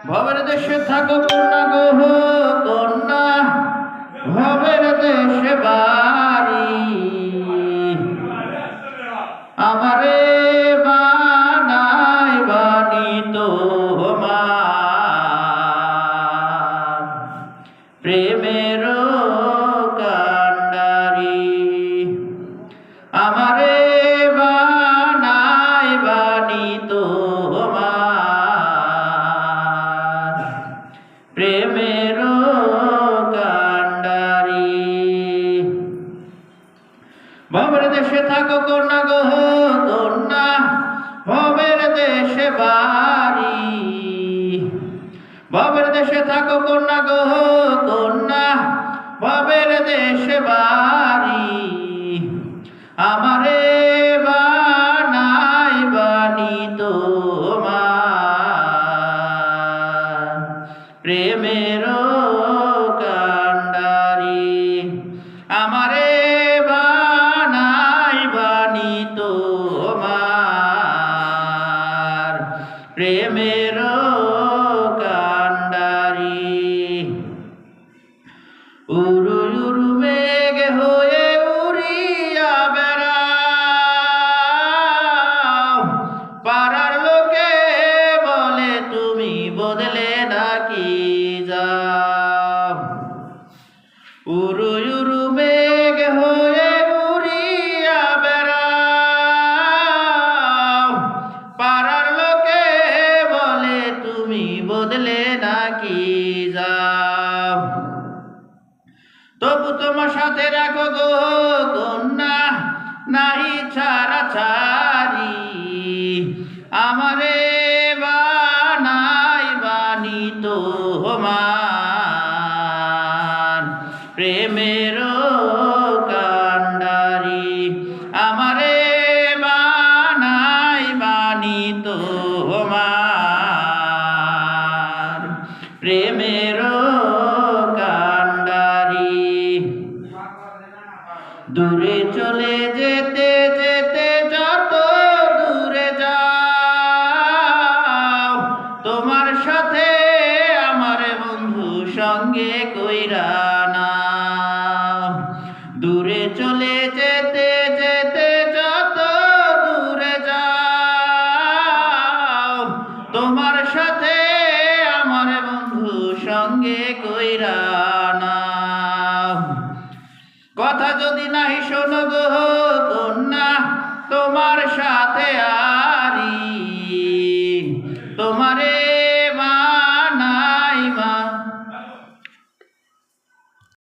ভবের দেশে থাকো কন্যা গো কন্যা, ভবের দেশে বাড়ি। আমারে বানাই বানি তোমার, প্রেমের কান্ডারি। আমারে বানাই বানি তোমার, প্রেমের কান্ডারি। ভবের দেশে থাকো কন্যা গো কন্যা, ভবের দেশে বাড়ি। ভবের দেশে থাকো কন্যা গো কন্যা, ভবের দেশে বাড়ি। আমারে বানাই বানি তোমার, প্রেমের কান্ডারি। আমারে বানাই বানি তোমার, প্রেমের কান্ডারি। উরু উরু মেঘ হয়ে উড়িয়া বেড়াও, পাড়ার লোকে বলে তুমি বদলে নাকি যাও। উরু উরু মেঘ হয়ে উড়িয়া বেড়াও, পাড়ার লোকে বলে তুমি বদলে নাকি যাও। তবু তোমার সাথে রাখো গো কন্যা, নাহি ছাড়া ছাড়ি। আমারে বানাই বানি তোমার, প্রেমের কান্ডারি। আমারে বানাই বানি তোমার, প্রেমের কান্ডারি। দূরে চলে যেতে যেতে যত দূরে যাও, তোমার সাথে আমার বন্ধু সঙ্গে কইরা নাও। দূরে চলে যেতে যেতে যত দূরে যাও, তোমার সাথে আমার বন্ধু সঙ্গে কইরা নাও। কথা যদি নাহি শোনো গো কন্যা, তোমার সাথে